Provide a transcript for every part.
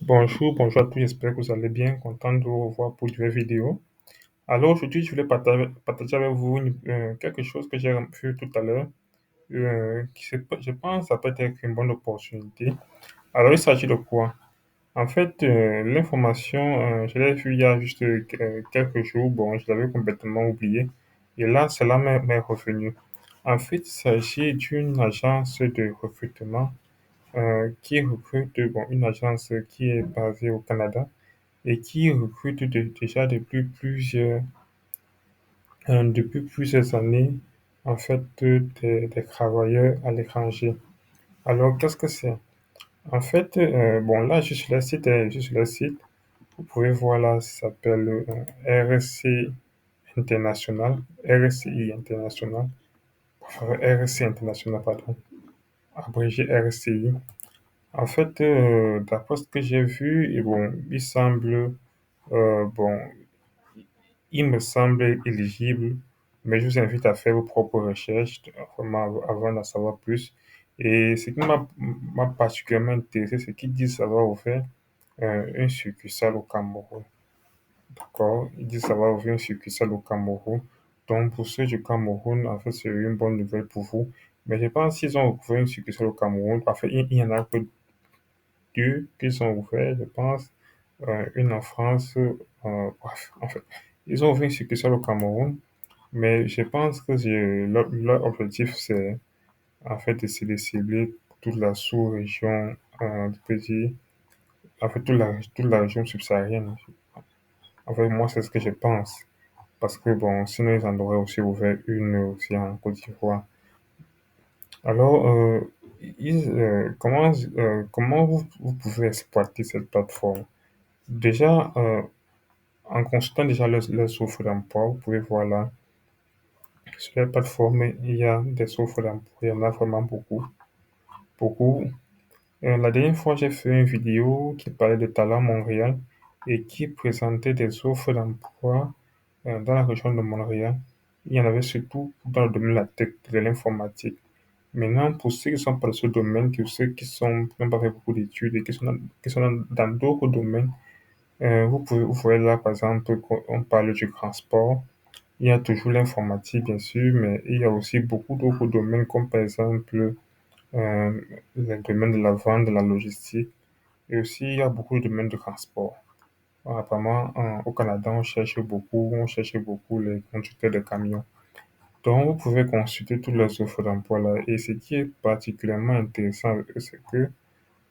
Bonjour à tous, j'espère que vous allez bien, content de vous revoir pour une nouvelle vidéo. Alors aujourd'hui, je voulais partager avec vous quelque chose que j'ai vu tout à l'heure, je pense, ça peut être une bonne opportunité. Alors il s'agit de quoi? En fait, l'information, je l'ai vue il y a juste quelques jours, bon, je l'avais complètement oublié, et là, cela m'est revenu. En fait, il s'agit d'une agence de recrutement qui recrute, bon, une agence qui est basée au Canada et qui recrute déjà depuis plusieurs années, en fait, des travailleurs à l'étranger. Alors, qu'est-ce que c'est? En fait, bon, là, je suis sur le site, vous pouvez voir là, ça s'appelle RSC International, RSCI International, enfin, RSC International, pardon, abrégé RSCI. En fait, d'après ce que j'ai vu, et bon, bon, il me semble éligible, mais je vous invite à faire vos propres recherches vraiment avant d'en savoir plus. Et ce qui m'a particulièrement intéressé, c'est qu'ils disent avoir ouvert une succursale au Cameroun. D'accord? Ils disent avoir ouvert une succursale au Cameroun. Donc, pour ceux du Cameroun, en fait, c'est une bonne nouvelle pour vous. Mais je pense qu'ils ont ouvert une succursale au Cameroun. En fait, il y en a que deux qui sont ouverts, je pense. Une en France. Bref, en fait, ils ont ouvert une succursale au Cameroun. Mais je pense que leur objectif, c'est en fait d'essayer de cibler toute la sous-région du pays, en fait toute la région subsaharienne. En fait, moi, c'est ce que je pense. Parce que, bon, sinon, ils en auraient aussi ouvert une aussi en Côte d'Ivoire. Alors, comment vous pouvez exploiter cette plateforme? Déjà, en consultant déjà les offres d'emploi, vous pouvez voir là, sur la plateforme, il y a des offres d'emploi, il y en a vraiment beaucoup, beaucoup. La dernière fois, j'ai fait une vidéo qui parlait de Talent Montréal et qui présentait des offres d'emploi dans la région de Montréal. Il y en avait surtout dans le domaine de la tech, de l'informatique. Maintenant, pour ceux qui sont pas dans ce domaine, ceux qui n'ont pas fait beaucoup d'études et qui sont dans d'autres domaines, vous voyez là, par exemple, on parle du transport. Il y a toujours l'informatique, bien sûr, mais il y a aussi beaucoup d'autres domaines, comme par exemple euh, le domaine de la vente, de la logistique, et aussi il y a beaucoup de domaines de transport. Apparemment, au Canada, on cherche beaucoup les conducteurs de camions. Donc, vous pouvez consulter toutes les offres d'emploi là. Et ce qui est particulièrement intéressant avec eux, c'est que,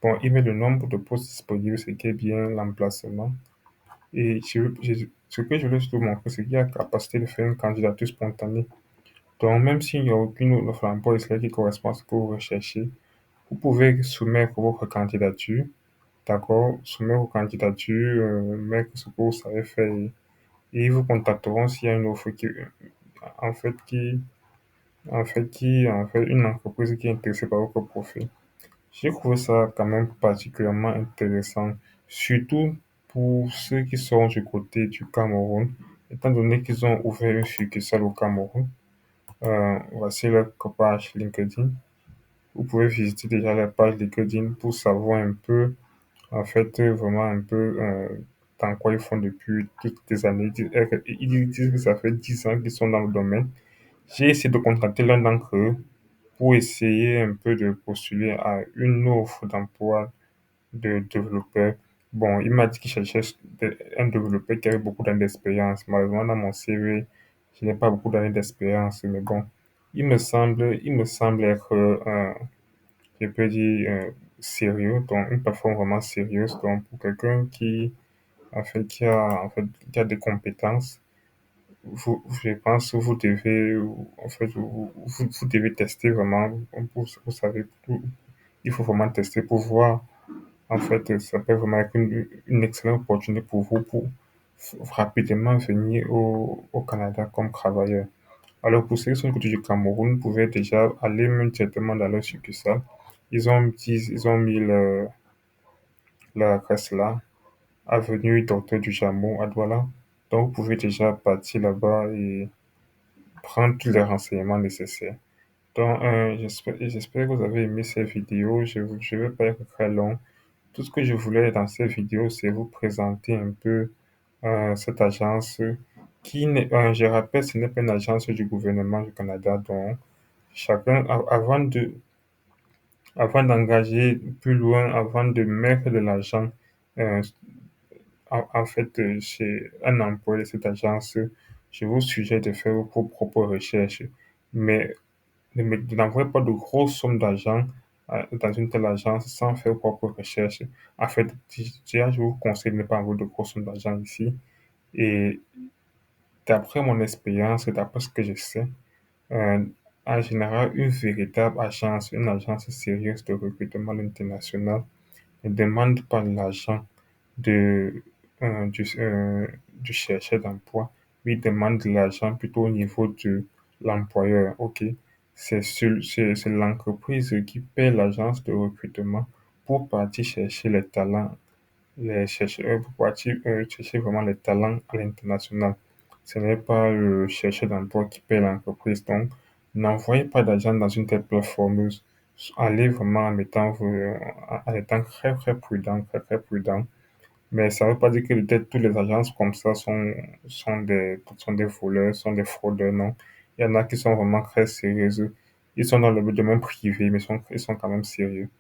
bon, ils mettent le nombre de postes disponibles, ce qui est bien l'emplacement. Et ce que je voulais surtout montrer, c'est qu'il y a la capacité de faire une candidature spontanée. Donc, même s'il n'y a aucune offre d'emploi ici qui correspond à ce que vous recherchez, vous pouvez soumettre votre candidature, d'accord? Soumettre vos candidatures, mettre ce que vous savez faire et ils vous contacteront s'il y a une offre en fait, en fait, une entreprise qui est intéressée par votre profil. J'ai trouvé ça quand même particulièrement intéressant, surtout pour ceux qui sont du côté du Cameroun, étant donné qu'ils ont ouvert une succursale au Cameroun. Voici leur page LinkedIn. Vous pouvez visiter déjà la page LinkedIn pour savoir un peu, en fait, vraiment un peu dans quoi ils font depuis toutes les années. Ils disent que ça fait 10 ans qu'ils sont dans le domaine. J'ai essayé de contacter l'un d'entre eux pour essayer un peu de postuler à une offre d'emploi de développeur. Bon, il m'a dit qu'il cherchait un développeur qui avait beaucoup d'années d'expérience. Malheureusement, dans mon CV, je n'ai pas beaucoup d'années d'expérience, mais bon, il me semble être, je peux dire, sérieux, donc une plateforme vraiment sérieuse. Donc, pour quelqu'un en fait, qui a des compétences, je pense que vous devez, en fait, vous devez tester vraiment. Vous savez, il faut vraiment tester pour voir. En fait, ça peut vraiment être une excellente opportunité pour vous pour rapidement venir au Canada comme travailleur. Alors, pour ceux qui sont du côté du Cameroun, vous pouvez déjà aller même directement dans leur succursale. Ils ont mis l'adresse là, avenue Docteur du Jameau à Douala. Donc, vous pouvez déjà partir là-bas et prendre tous les renseignements nécessaires. Donc, j'espère que vous avez aimé cette vidéo. Je ne vais pas être très long. Tout ce que je voulais dans cette vidéo, c'est vous présenter un peu cette agence qui, je rappelle, ce n'est pas une agence du gouvernement du Canada. Donc, avant d'engager plus loin, avant de mettre de l'argent euh, en fait, chez un employé de cette agence, je vous suggère de faire vos propres recherches. Mais n'envoyez pas de grosses sommes d'argent dans une telle agence sans faire vos propres recherches. En fait, déjà, je vous conseille de ne pas envoyer de grosses sommes d'argent ici. Et d'après mon expérience, et d'après ce que je sais, euh, en général, une véritable agence, une agence sérieuse de recrutement international ne demande pas l'argent de, du chercheur d'emploi, mais il demande de l'argent plutôt au niveau de l'employeur. OK? C'est l'entreprise qui paie l'agence de recrutement pour partir chercher les talents, les chercheurs, pour partir chercher vraiment les talents à l'international. Ce n'est pas le chercheur d'emploi qui paie l'entreprise. Donc, n'envoyez pas d'argent dans une telle plateforme. Allez vraiment en étant très, très prudent, très, très prudent. Mais ça ne veut pas dire que peut-être toutes les agences comme ça sont des voleurs, sont des fraudeurs, non. Il y en a qui sont vraiment très sérieuses. Ils sont dans le domaine privé, mais ils sont quand même sérieux.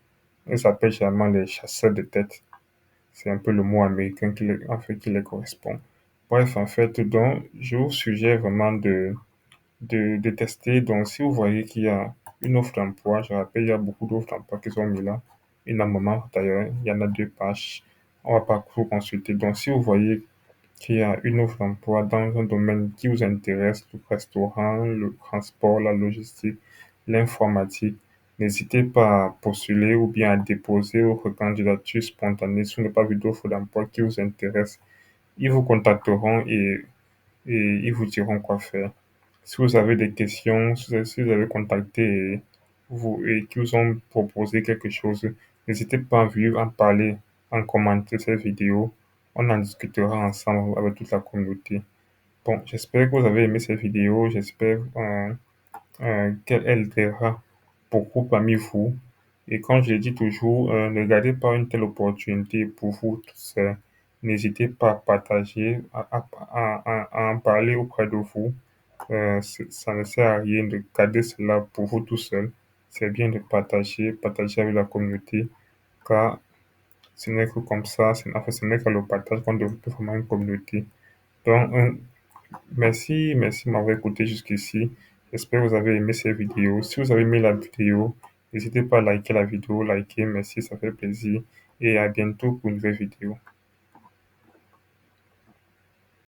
Ils s'appellent généralement les chasseurs de tête. C'est un peu le mot américain en fait, qui les correspond. Bref, en fait, donc, je vous suggère vraiment de tester. Donc, si vous voyez qu'il y a une offre d'emploi, je rappelle, il y a beaucoup d'offres d'emploi qui sont mises là. Énormément, d'ailleurs, il y en a 2 pages. On va pas tout consulter. Donc, si vous voyez qu'il y a une offre d'emploi dans un domaine qui vous intéresse, le restaurant, le transport, la logistique, l'informatique, n'hésitez pas à postuler ou bien à déposer votre candidature spontanée si vous n'avez pas vu d'offre d'emploi qui vous intéresse. Ils vous contacteront et ils vous diront quoi faire. Si vous avez des questions, si vous avez contacté et qu'ils vous ont proposé quelque chose, n'hésitez pas à venir en parler, en commenter cette vidéo. On en discutera ensemble avec toute la communauté. Bon, j'espère que vous avez aimé cette vidéo. J'espère qu'elle aidera beaucoup parmi vous. Et comme je l'ai dit toujours, ne gardez pas une telle opportunité pour vous tout seul. N'hésitez pas à partager, à en parler auprès de vous. Ça ne sert à rien de garder cela pour vous tout seul. C'est bien de partager avec la communauté, car ce n'est que comme ça, en fait, ce n'est que le partage qu'on développe vraiment une communauté. Donc, merci de m'avoir écouté jusqu'ici. J'espère que vous avez aimé cette vidéo. Si vous avez aimé la vidéo, n'hésitez pas à liker la vidéo, liker, merci, ça fait plaisir. Et à bientôt pour une nouvelle vidéo.